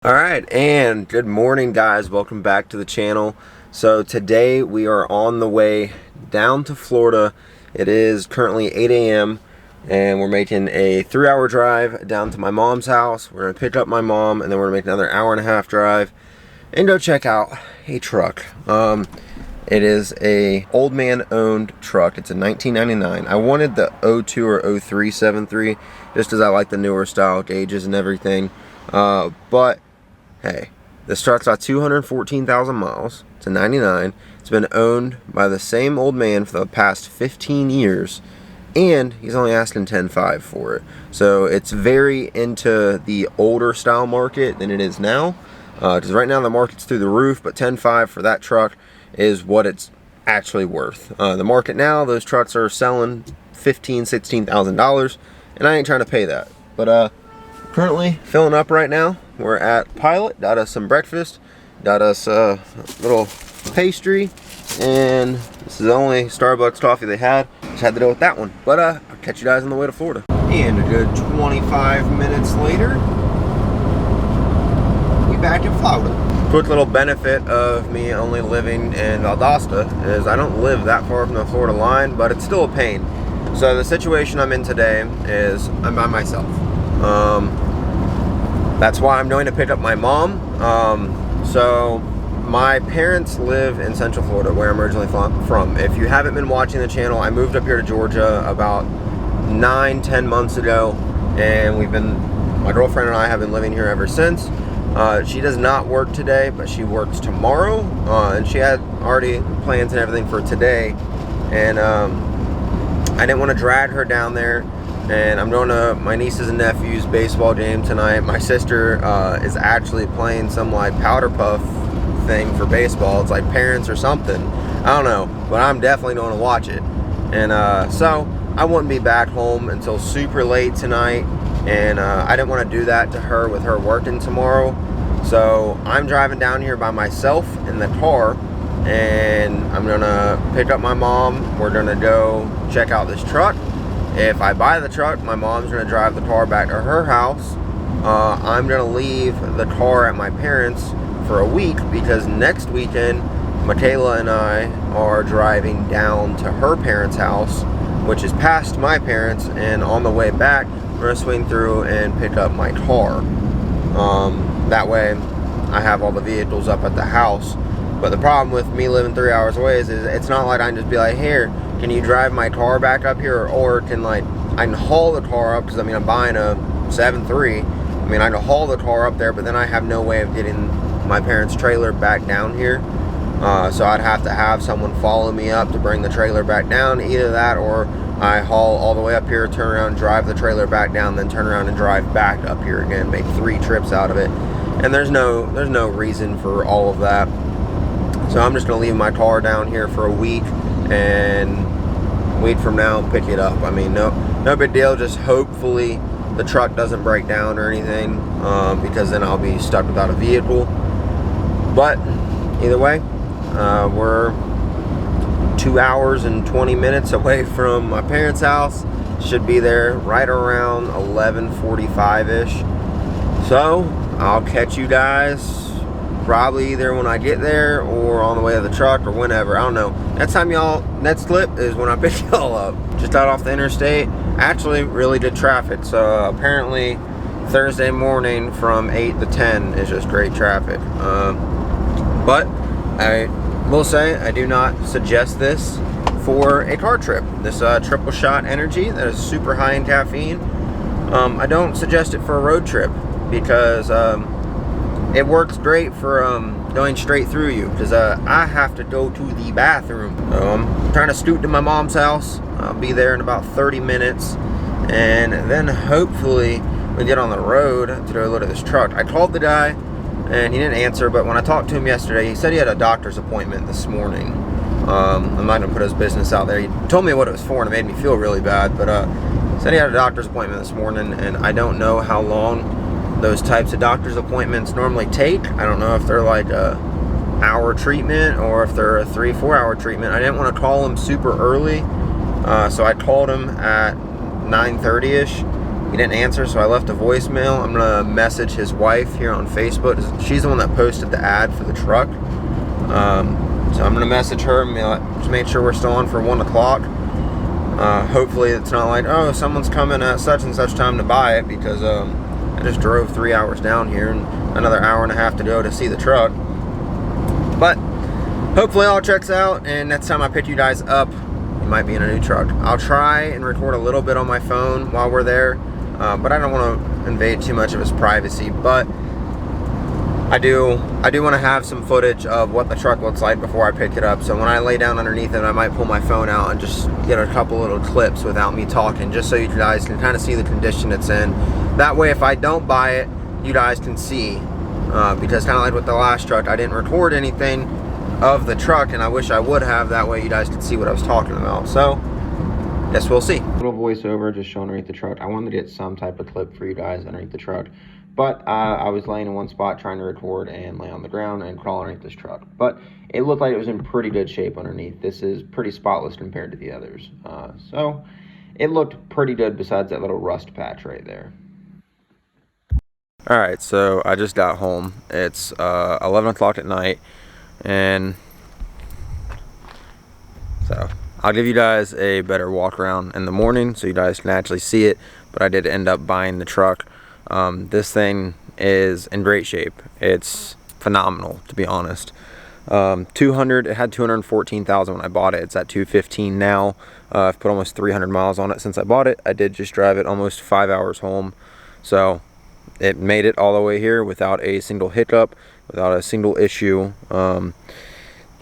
Alright, and good morning guys, welcome back to the channel. So today we are on the way down to Florida. It is currently 8 a.m. and we're making a 3-hour drive down to my mom's house. We're going to pick up my mom and then we're going to make another hour-and-a-half drive and go check out a truck. It is a old man owned truck. It's a 1999. I wanted the 02 or 03 7.3 just because I like the newer style gauges and everything. But hey, this truck's got 214,000 miles. It's a 99. It's been owned by the same old man for the past 15 years, and he's only asking $10,500 for it. So it's very into the older style market than it is now. Because right now the market's through the roof, but $10,500 for that truck is what it's actually worth. The market now, those trucks are selling $15,000, $16,000, and I ain't trying to pay that. But currently filling up right now. We're at Pilot, got us some breakfast, got us a little pastry, and this is the only Starbucks coffee they had. Just had to go with that one. But I'll catch you guys on the way to Florida. And a good 25 minutes later, we back in Florida. Quick little benefit of me only living in Valdosta is I don't live that far from the Florida line, but it's still a pain. So the situation I'm in today is I'm by myself. That's why I'm going to pick up my mom. So my parents live in Central Florida, where I'm originally from. If you haven't been watching the channel, I moved up here to Georgia about 9-10 months ago, and my girlfriend and I have been living here ever since. She does not work today, but she works tomorrow, and she had already plans and everything for today, and I didn't want to drag her down there. And I'm going to my nieces and nephews' baseball game tonight. My sister is actually playing some like powder puff thing for baseball. It's like parents or something. I don't know, but I'm definitely going to watch it. And so I wouldn't be back home until super late tonight. And I didn't want to do that to her with her working tomorrow. So I'm driving down here by myself in the car. And I'm going to pick up my mom. We're going to go check out this truck. If I buy the truck, my mom's going to drive the car back to her house. I'm going to leave the car at my parents' for a week because next weekend, Michaela and I are driving down to her parents' house, which is past my parents, and on the way back, we're going to swing through and pick up my car. That way, I have all the vehicles up at the house. But the problem with me living 3 hours away is it's not like I can just be like, here, can you drive my car back up here? Or I can haul the car up, because I mean I'm buying a 7.3. I mean I can haul the car up there, but then I have no way of getting my parents' trailer back down here. So I'd have to have someone follow me up to bring the trailer back down. Either that, or I haul all the way up here, turn around, drive the trailer back down, then turn around and drive back up here again, make 3 trips out of it. And there's no reason for all of that. So I'm just going to leave my car down here for a week, and a week from now pick it up. I mean, no big deal. Just hopefully the truck doesn't break down or anything, because then I'll be stuck without a vehicle. But either way, we're 2 hours and 20 minutes away from my parents' house. Should be there right around 11:45-ish. So I'll catch you guys probably either when I get there or on the way to the truck or whenever. I don't know. Next clip is when I pick y'all up. Just got off the interstate. Actually, really good traffic. So apparently Thursday morning from 8 to 10 is just great traffic. But I will say I do not suggest this for a car trip. This triple shot energy that is super high in caffeine. I don't suggest it for a road trip because it works great for going straight through you, because I have to go to the bathroom. So I'm trying to scoot to my mom's house. I'll be there in about 30 minutes, and then hopefully we get on the road to go look at this truck. I called the guy and he didn't answer, but when I talked to him yesterday, he said he had a doctor's appointment this morning. I'm not gonna put his business out there. He told me what it was for, and it made me feel really bad, but he said he had a doctor's appointment this morning, and I don't know how long those types of doctor's appointments normally take. I don't know if they're like a hour treatment or if they're a 3-4 hour treatment. I didn't want to call him super early, so I called him at 9:30ish, He didn't answer, so I left a voicemail. I'm gonna message his wife here on Facebook. She's the one that posted the ad for the truck. So I'm gonna message her and just make sure we're still on for 1 o'clock. Hopefully it's not like, oh, someone's coming at such and such time to buy it, because I just drove 3 hours down here and another hour and a half to go to see the truck. But hopefully all checks out, and next time I pick you guys up, you might be in a new truck. I'll try and record a little bit on my phone while we're there, but I don't want to invade too much of his privacy. But I do want to have some footage of what the truck looks like before I pick it up. So when I lay down underneath it, I might pull my phone out and just get a couple little clips without me talking, just so you guys can kind of see the condition it's in. That way, if I don't buy it, you guys can see. Because kind of like with the last truck, I didn't record anything of the truck, and I wish I would have. That way you guys could see what I was talking about. So guess we'll see. Little voiceover just showing underneath the truck. I wanted to get some type of clip for you guys underneath the truck, but I was laying in one spot trying to record and lay on the ground and crawl underneath this truck. But it looked like it was in pretty good shape underneath. This is pretty spotless compared to the others. So it looked pretty good besides that little rust patch right there. Alright, so I just got home. It's 11 o'clock at night, and so I'll give you guys a better walk around in the morning so you guys can actually see it. But I did end up buying the truck. This thing is in great shape. It's phenomenal, to be honest. It had 214,000 when I bought it. It's at 215 now. I've put almost 300 miles on it since I bought it. I did just drive it almost 5 hours home, so it made it all the way here without a single hiccup, without a single issue.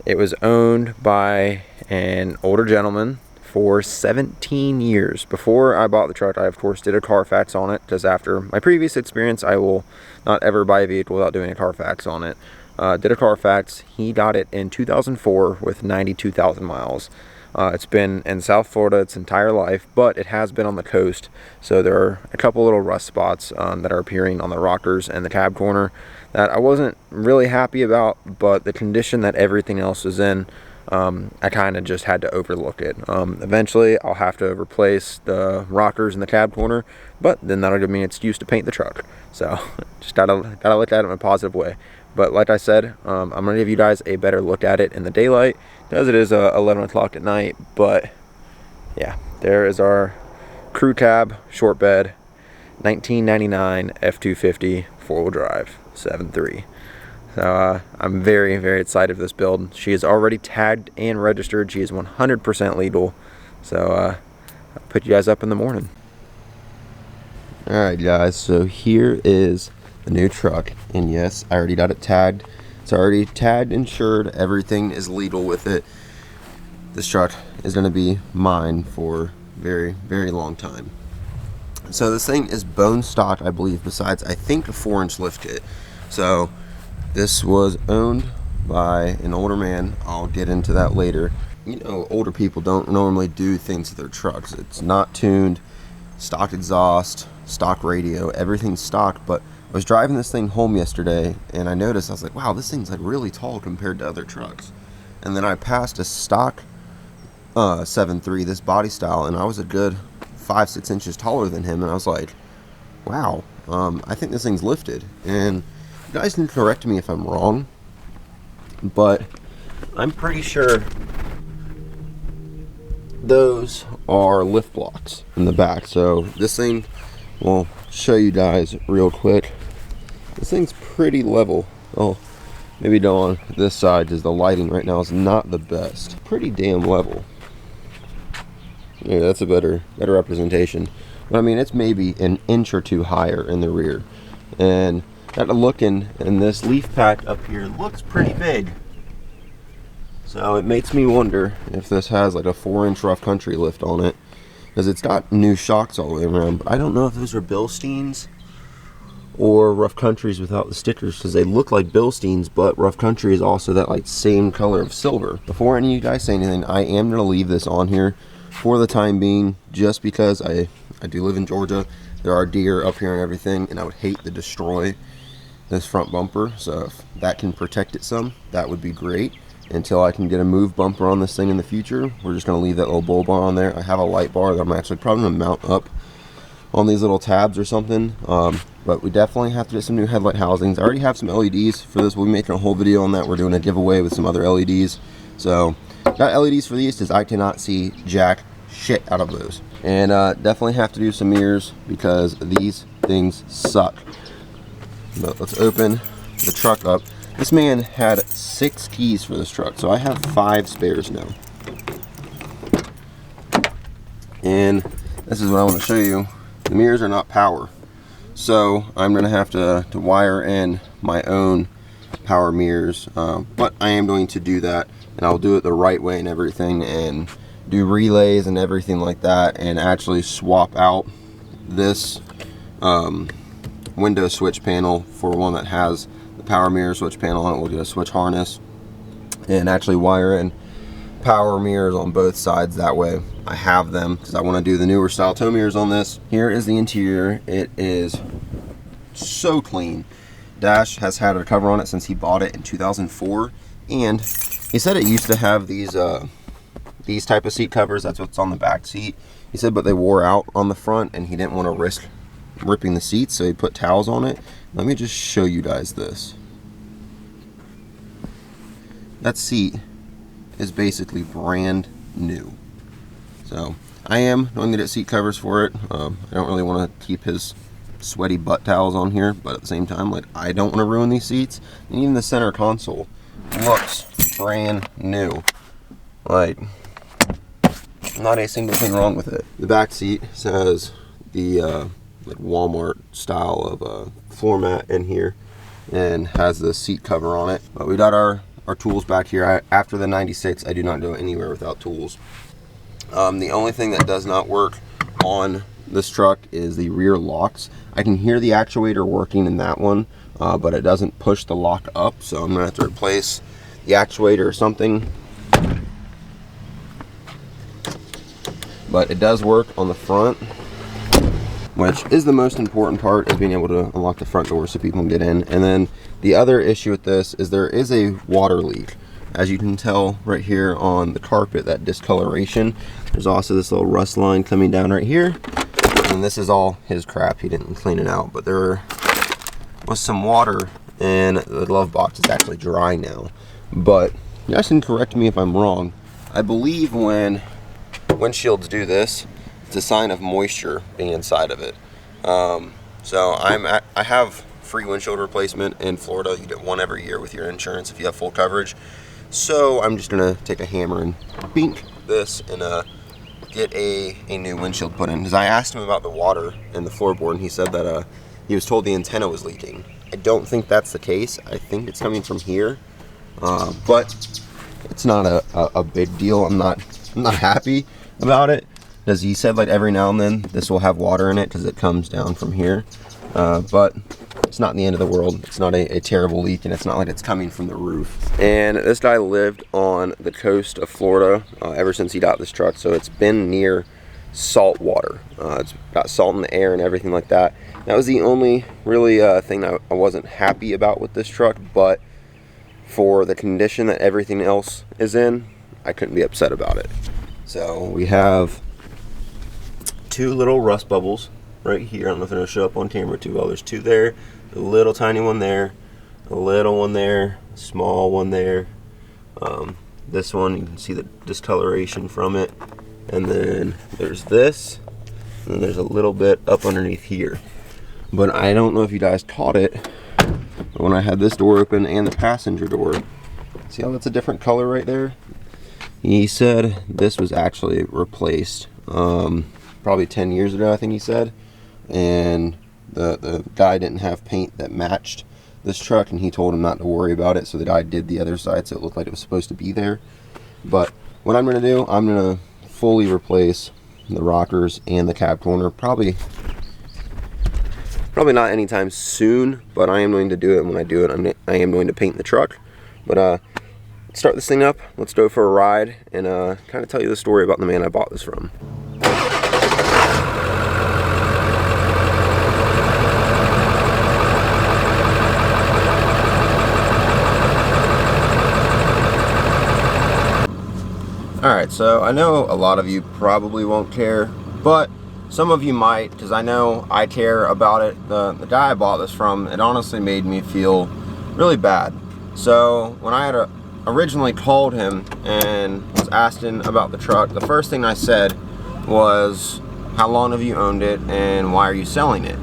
It was owned by an older gentleman for 17 years. Before I bought the truck, I of course did a Carfax on it, because after my previous experience, I will not ever buy a vehicle without doing a Carfax on it. Did a Carfax. He got it in 2004 with 92,000 miles. It's been in South Florida its entire life, but it has been on the coast, so there are a couple little rust spots that are appearing on the rockers and the cab corner that I wasn't really happy about, but the condition that everything else is in, I kind of just had to overlook it. Eventually I'll have to replace the rockers in the cab corner, but then that'll give me an excuse to paint the truck. So just gotta look at it in a positive way. But like I said, I'm gonna give you guys a better look at it in the daylight, because it is 11 o'clock at night. But yeah, there is our crew cab short bed 1999 F250 4-wheel drive 7.3. So I'm very, very excited for this build. She is already tagged and registered. She is 100% legal. So I'll put you guys up in the morning. Alright guys, so here is the new truck, and yes, I already got it tagged. It's already tagged, insured, everything is legal with it. This truck is going to be mine for a very, very long time. So this thing is bone stock, I believe, besides I think a 4-inch lift kit. So this was owned by an older man. I'll get into that later. You know, older people don't normally do things to their trucks. It's not tuned, stock exhaust, stock radio, everything's stock. But I was driving this thing home yesterday, and I noticed, I was like, wow, this thing's like really tall compared to other trucks. And then I passed a stock 7.3, this body style, and I was a good 5-6 inches taller than him, and I was like, wow, I think this thing's lifted. And you guys can correct me if I'm wrong, but I'm pretty sure those are lift blocks in the back. So this thing, we'll show you guys real quick. This thing's pretty level. Oh, maybe go on this side because the lighting right now is not the best. Pretty damn level. Yeah, that's a better representation. But I mean, it's maybe an inch or two higher in the rear. And got to look in this leaf pack up here looks pretty big. So it makes me wonder if this has like a 4-inch rough country lift on it, because it's got new shocks all the way around. But I don't know if those are Bilsteins or rough countries without the stickers, because they look like Bilsteins, but rough country is also that like same color of silver. Before any of you guys say anything, I am going to leave this on here for the time being, just because I do live in Georgia. There are deer up here and everything, and I would hate to destroy this front bumper. So if that can protect it some, that would be great. Until I can get a move bumper on this thing in the future, we're just going to leave that little bull bar on there. I have a light bar that I'm actually probably going to mount up on these little tabs or something. But we definitely have to get some new headlight housings. I already have some LEDs for this. We'll be making a whole video on that. We're doing a giveaway with some other LEDs. So got LEDs for these because I cannot see jack shit out of those. And definitely have to do some mirrors because these things suck. But let's open the truck up. This man had 6 keys for this truck, so I have 5 spares now. And this is what I want to show you. The mirrors are not power, so I'm going to have to wire in my own power mirrors, but I am going to do that, and I'll do it the right way and everything, and do relays and everything like that, and actually swap out this window switch panel for one that has the power mirror switch panel on it. We'll get a switch harness and actually wire in power mirrors on both sides. That way I have them, because I want to do the newer style tow mirrors on this. Here is the interior. It is so clean. Dash has had a cover on it since he bought it in 2004, and he said it used to have these type of seat covers. That's what's on the back seat. He said, but they wore out on the front, and he didn't want to risk ripping the seats, so he put towels on it. Let me just show you guys this. That seat is basically brand new. So I am going to get seat covers for it. I don't really want to keep his sweaty butt towels on here, but at the same time, like, I don't want to ruin these seats. And even the center console looks brand new. Like, not a single thing wrong with it. The back seat says the like Walmart style of floor mat in here, and has the seat cover on it. But we got our tools back here. After the 96, I do not go anywhere without tools. The only thing that does not work on this truck is the rear locks. I can hear the actuator working in that one, but it doesn't push the lock up, so I'm gonna have to replace the actuator or something. But it does work on the front, which is the most important part, is being able to unlock the front door so people can get in. And then the other issue with this is there is a water leak. As you can tell right here on the carpet, that discoloration. There's also this little rust line coming down right here. And this is all his crap. He didn't clean it out, but there was some water in the glove box. It's actually dry now. But you guys can correct me if I'm wrong. I believe when windshields do this, it's a sign of moisture being inside of it. So I have free windshield replacement in Florida. You get one every year with your insurance if you have full coverage. So I'm just gonna take a hammer and bink this and get a new windshield put in. Because I asked him about the water in the floorboard, and he said that he was told the antenna was leaking. I don't think that's the case. I think it's coming from here, but it's not a big deal. I'm not happy about it, because he said like every now and then this will have water in it because it comes down from here, but it's not the end of the world. It's not a terrible leak, and it's not like it's coming from the roof. And this guy lived on the coast of Florida ever since he got this truck, so it's been near salt water. It's got salt in the air and everything like that. That was the only really thing that I wasn't happy about with this truck, but for the condition that everything else is in, I couldn't be upset about it. So we have 2 little rust bubbles right here. I don't know if they're gonna show up on camera too well. There's 2 there, a little tiny one there, a little one there, a small one there. This one, you can see the discoloration from it. And then there's this, and then there's a little bit up underneath here. But I don't know if you guys caught it, but when I had this door open and the passenger door, see how that's a different color right there? He said this was actually replaced probably 10 years ago, I think he said. And the guy didn't have paint that matched this truck, and he told him not to worry about it, so the guy did the other side so it looked like it was supposed to be there. But what I'm going to do, I'm going to fully replace the rockers and the cab corner. Probably not anytime soon, but I am going to do it. And when I do it, I am going to paint the truck. But let's start this thing up. Let's go for a ride and kind of tell you the story about the man I bought this from. Alright, so I know a lot of you probably won't care, but some of you might, because I know I care about it. The guy I bought this from, it honestly made me feel really bad. So when I had originally called him and was asking about the truck, the first thing I said was, how long have you owned it and why are you selling it?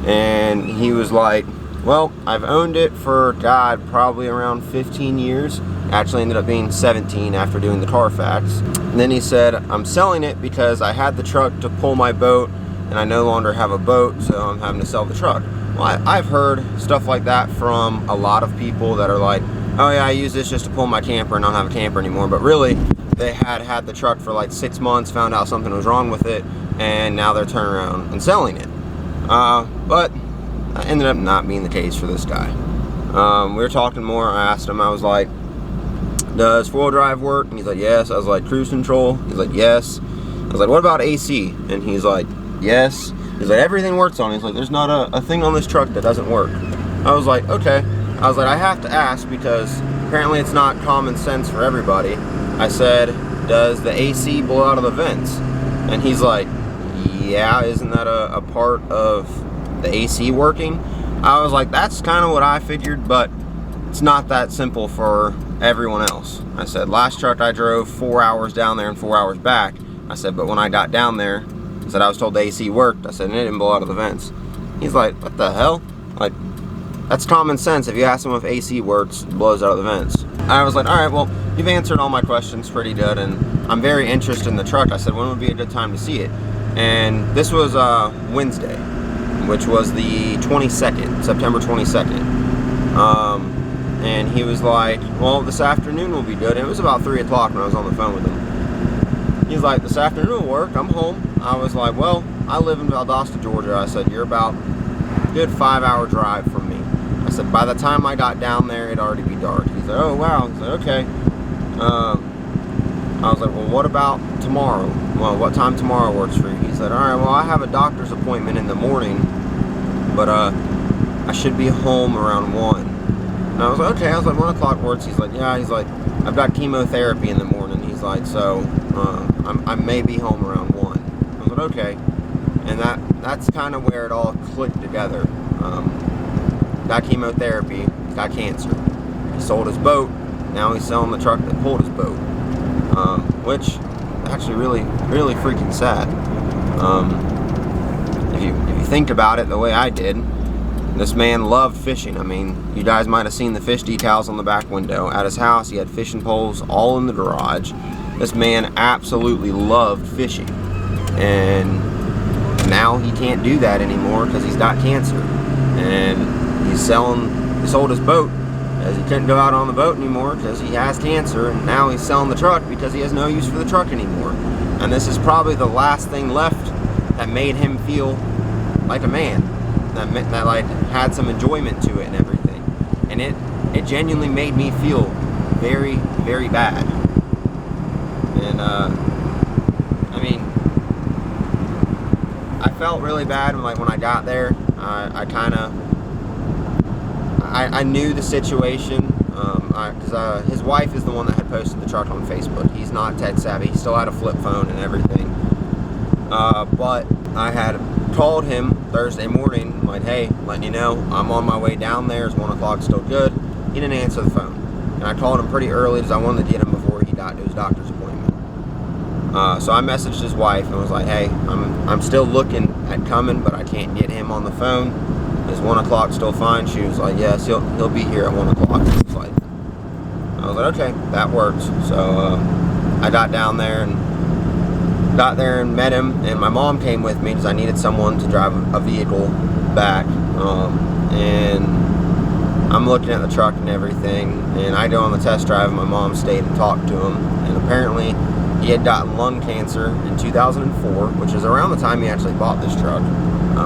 And he was like, well, I've owned it for, God, probably around 15 years. Actually ended up being 17 after doing the Carfax. And then he said, I'm selling it because I had the truck to pull my boat and I no longer have a boat, so I'm having to sell the truck. Well, I've heard stuff like that from a lot of people that are like, oh yeah, I use this just to pull my camper and I don't have a camper anymore. But really, they had the truck for like 6 months, found out something was wrong with it, and now they're turning around and selling it. But that ended up not being the case for this guy. We were talking more. I asked him, I was like, does four-wheel drive work? And he's like, yes. I was like, cruise control? He's like, yes. I was like, what about AC? And he's like, yes. He's like, everything works on it. He's like, there's not a thing on this truck that doesn't work. I was like, okay. I was like, I have to ask because apparently it's not common sense for everybody. I said, does the AC blow out of the vents? And he's like, yeah, isn't that a part of the AC working? I was like, that's kind of what I figured, but it's not that simple for everyone else. I said, last truck I drove 4 hours down there and 4 hours back. I said, but when I got down there, I said, I was told the AC worked. I said, and it didn't blow out of the vents. He's like, what the hell? Like, that's common sense. If you ask him if AC works, it blows out of the vents. I was like, all right, well, you've answered all my questions pretty good, and I'm very interested in the truck. I said, when would be a good time to see it? And this was Wednesday, which was the 22nd, September 22nd. And he was like, well, this afternoon will be good. And it was about 3 o'clock when I was on the phone with him. He's like, this afternoon will work. I'm home. I was like, well, I live in Valdosta, Georgia. I said, you're about a good 5-hour drive from me. I said, by the time I got down there, it'd already be dark. He's like, oh, wow. He's like, okay. I was like, well, what about tomorrow? Well, what time tomorrow works for you? He said, all right, well, I have a doctor's appointment in the morning, but I should be home around 1. And I was like, okay. I was like, 1 o'clock works. He's like, yeah. He's like, I've got chemotherapy in the morning. He's like, so I may be home around 1. I was like, okay. And that's kind of where it all clicked together. Got chemotherapy, got cancer. He sold his boat. Now he's selling the truck that pulled his boat, which actually really freaking sad. If you think about it the way I did, this man loved fishing. I mean, you guys might have seen the fish decals on the back window. At his house, he had fishing poles all in the garage. This man absolutely loved fishing. And now he can't do that anymore because he's got cancer. And he sold his boat as he couldn't go out on the boat anymore because he has cancer. And now he's selling the truck because he has no use for the truck anymore. And this is probably the last thing left that made him feel like a man. That like had some enjoyment to it and everything, and it genuinely made me feel very, very bad. And I mean, I felt really bad when I got there. I knew the situation because his wife is the one that had posted the truck on Facebook. He's not tech savvy. He still had a flip phone and everything, but I had called him Thursday morning, like, hey, letting you know I'm on my way down there. Is 1 o'clock still good? He didn't answer the phone, and I called him pretty early because I wanted to get him before he got to his doctor's appointment. So I messaged his wife and was like, hey, I'm still looking at coming, but I can't get him on the phone. Is 1 o'clock still fine? She was like, yes, he'll be here at 1 o'clock. I was like, okay, that works. So I got down there and met him, and my mom came with me because I needed someone to drive a vehicle back. And I'm looking at the truck and everything, and I go on the test drive, and my mom stayed and talked to him. And apparently he had gotten lung cancer in 2004, which is around the time he actually bought this truck.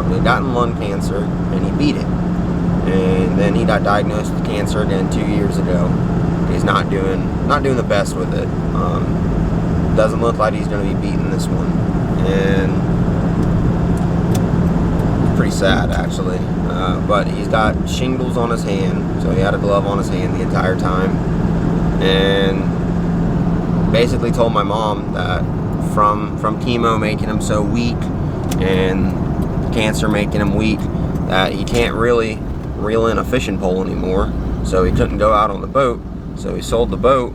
He had gotten lung cancer and he beat it, and then he got diagnosed with cancer again 2 years ago. He's not doing the best with it. Doesn't look like he's going to be beating this one, and it's pretty sad actually. But he's got shingles on his hand, so he had a glove on his hand the entire time, and basically told my mom that from chemo making him so weak and cancer making him weak that he can't really reel in a fishing pole anymore, so he couldn't go out on the boat. So he sold the boat,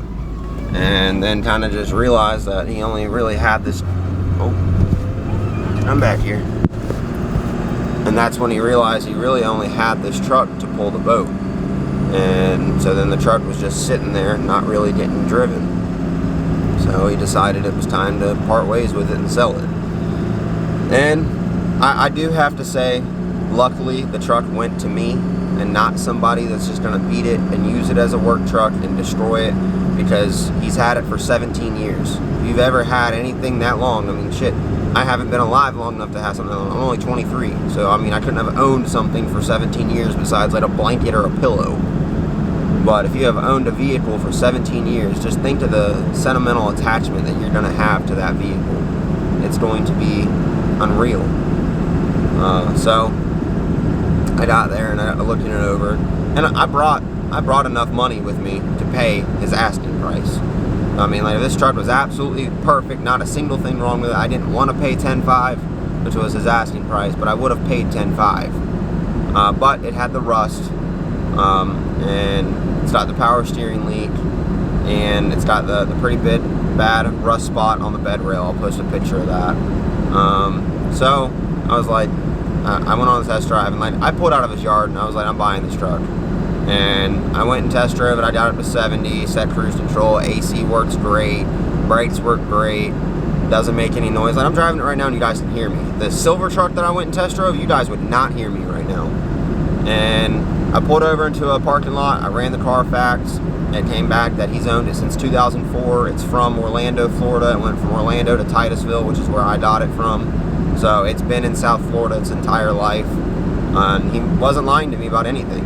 and then kind of just realized that he only really had this. Oh, I'm back here. And that's when he realized he really only had this truck to pull the boat. And so then the truck was just sitting there, not really getting driven. So he decided it was time to part ways with it and sell it. And I do have to say, luckily the truck went to me and not somebody that's just going to beat it and use it as a work truck and destroy it, because he's had it for 17 years. If you've ever had anything that long, I mean, shit, I haven't been alive long enough to have something. I'm only 23, so I mean, I couldn't have owned something for 17 years besides like a blanket or a pillow. But if you have owned a vehicle for 17 years, just think of the sentimental attachment that you're going to have to that vehicle. It's going to be unreal. So I got there and I looked it over, and I brought enough money with me to pay his asking price. I mean, like, if this truck was absolutely perfect, not a single thing wrong with it, I didn't want to pay $10,500, which was his asking price, but I would have paid $10,500. But it had the rust, and it's got the power steering leak, and it's got the pretty bad rust spot on the bed rail. I'll post a picture of that. So I was like, I went on a test drive, and like, I pulled out of his yard, and I was like, I'm buying this truck. And I went and test drove it. I got it to 70, set cruise control, AC works great, brakes work great, doesn't make any noise. Like, I'm driving it right now and you guys can hear me. The silver truck that I went and test drove, you guys would not hear me right now. And I pulled over into a parking lot. I ran the Carfax. It came back that he's owned it since 2004. It's from Orlando, Florida. It went from Orlando to Titusville, which is where I got it from. So it's been in South Florida its entire life. He wasn't lying to me about anything.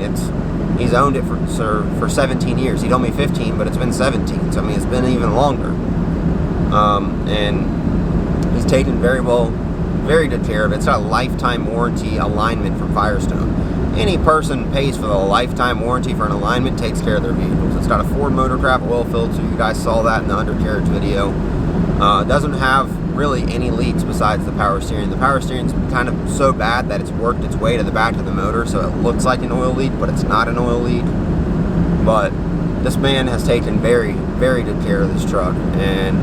He's owned it for 17 years. He told me 15, but it's been 17. So I mean, it's been even longer. And he's taken very good care of it. It's got a lifetime warranty alignment from Firestone. Any person pays for the lifetime warranty for an alignment takes care of their vehicles. It's got a Ford Motorcraft oil filter. You guys saw that in the undercarriage video. It doesn't have really any leaks besides the power steering. The power steering's kind of so bad that it's worked its way to the back of the motor, so it looks like an oil leak, but it's not an oil leak. But this man has taken very, very good care of this truck. And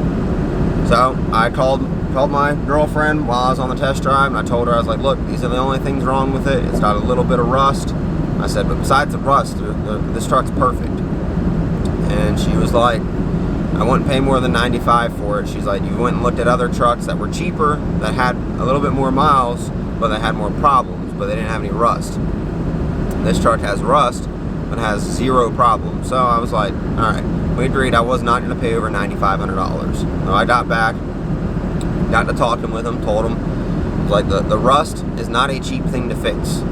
so I called my girlfriend while I was on the test drive, and I told her, I was like, look, these are the only things wrong with it. It's got a little bit of rust. I said, but besides the rust, this truck's perfect. And she was like, I wouldn't pay more than $95 for it. She's like, you went and looked at other trucks that were cheaper, that had a little bit more miles, but they had more problems, but they didn't have any rust. This truck has rust, but has zero problems. So I was like, all right. We agreed I was not going to pay over $9,500. So I got back, got to talking with him, told him, like, the rust is not a cheap thing to fix.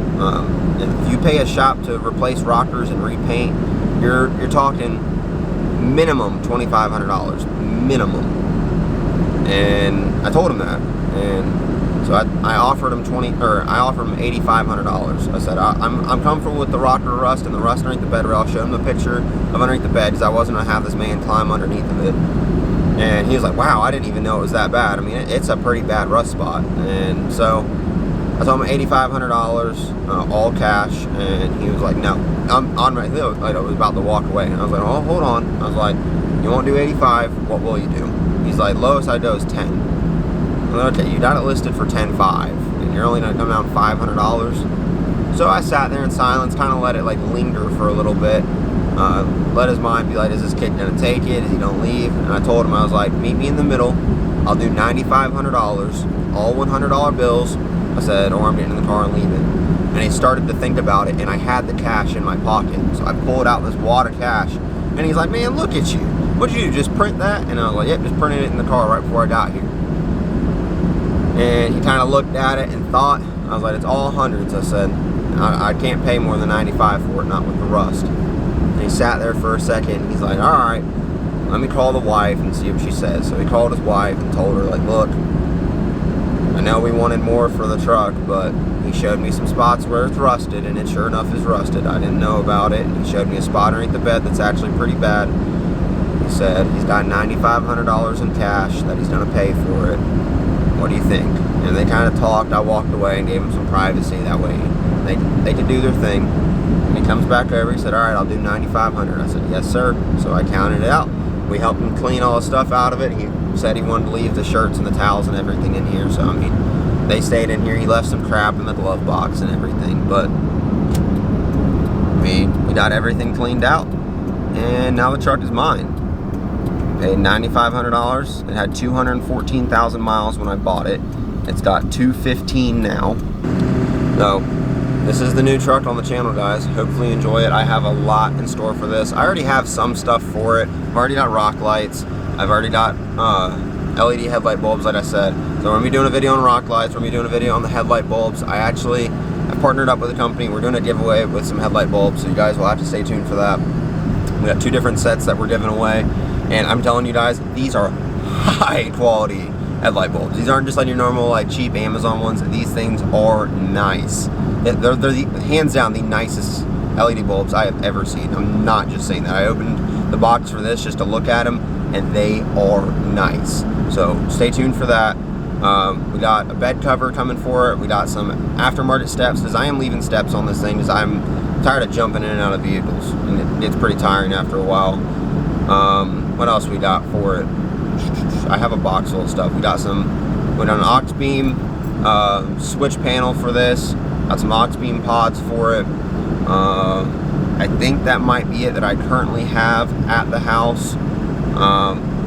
If you pay a shop to replace rockers and repaint, you're talking minimum $2,500 minimum. And I told him that, and so I offered him $8,500. I said, I'm comfortable with the rocker rust and the rust underneath the bed rail. I showed him the picture of underneath the bed, because I wasn't going to have this man climb underneath of it. And he was like, wow, I didn't even know it was that bad. I mean, it's a pretty bad rust spot. And so I told him $8,500, all cash, and he was like, no. I'm on right there. I was about to walk away, and I was like, oh, hold on. I was like, you won't do 85, what will you do? He's like, lowest I do is 10. I'm like, okay, you got it listed for $10,500, and you're only gonna come down $500. So I sat there in silence, kind of let it like linger for a little bit. Let his mind be like, is this kid gonna take it? Is he gonna leave? And I told him, I was like, meet me in the middle. I'll do $9,500, all $100 bills. I said, or I'm getting in the car and leaving. And he started to think about it, and I had the cash in my pocket. So I pulled out this wad of cash, and he's like, man, look at you. What'd you do, just print that? And I was like, yep, just printed it in the car right before I got here. And he kind of looked at it and thought. I was like, it's all hundreds. I said, I can't pay more than $95 for it, not with the rust. And he sat there for a second, and he's like, all right, let me call the wife and see what she says. So he called his wife and told her, like, look, I know we wanted more for the truck, but he showed me some spots where it's rusted, and it sure enough is rusted. I didn't know about it. He showed me a spot underneath the bed that's actually pretty bad. He said he's got $9,500 in cash that he's going to pay for it. what do you think? And they kind of talked. I walked away and gave them some privacy. That way they could do their thing. And he comes back over. He said, all right, I'll do $9,500. I said, yes, sir. So I counted it out. We helped him clean all the stuff out of it. He said he wanted to leave the shirts and the towels and everything in here. So, I mean, they stayed in here. He left some crap in the glove box and everything. But we got everything cleaned out. And now the truck is mine. Paid $9,500. It had 214,000 miles when I bought it. It's got 215 now. So this is the new truck on the channel, guys. Hopefully you enjoy it. I have a lot in store for this. I already have some stuff for it. I've already got rock lights. I've already got LED headlight bulbs, like I said. So we're gonna be doing a video on rock lights. We're gonna be doing a video on the headlight bulbs. I've partnered up with a company. We're doing a giveaway with some headlight bulbs, so you guys will have to stay tuned for that. We got 2 different sets that we're giving away, and I'm telling you guys, these are high quality headlight bulbs. These aren't just like your normal like cheap Amazon ones. These things are nice. They're hands down the nicest LED bulbs I have ever seen. I'm not just saying that. I opened the box for this just to look at them, and they are nice. So stay tuned for that. We got a bed cover coming for it. We got some aftermarket steps, because I am leaving steps on this thing because I'm tired of jumping in and out of vehicles, and it gets pretty tiring after a while. What else we got for it? I have a box full of stuff. We got an aux beam switch panel for this. Got some aux beam pods for it. I think that might be it that I currently have at the house.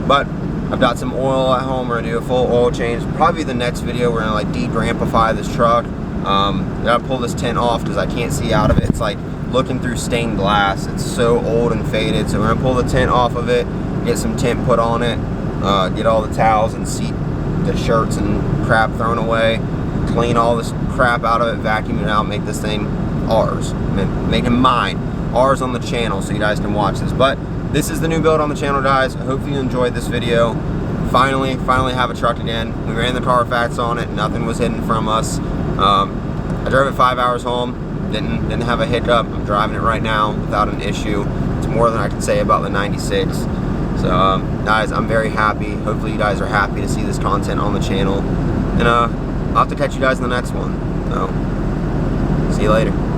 But I've got some oil at home. We're gonna do a full oil change. Probably the next video we're gonna like de-grampify this truck. Gotta pull this tint off because I can't see out of it. It's like looking through stained glass. It's so old and faded. So we're gonna pull the tint off of it, get some tint put on it, get all the towels and the shirts and crap thrown away, clean all this crap out of it, vacuum it out, make this thing ours, make it mine, ours on the channel, so you guys can watch this. But this is the new build on the channel, guys. I hope you enjoyed this video. Finally have a truck again. We ran the Carfax on it. Nothing was hidden from us. I drove it 5 hours home. Didn't have a hiccup. I'm driving it right now without an issue. It's more than I can say about the 96. So guys, I'm very happy. Hopefully you guys are happy to see this content on the channel. And I'll have to catch you guys in the next one. So see you later.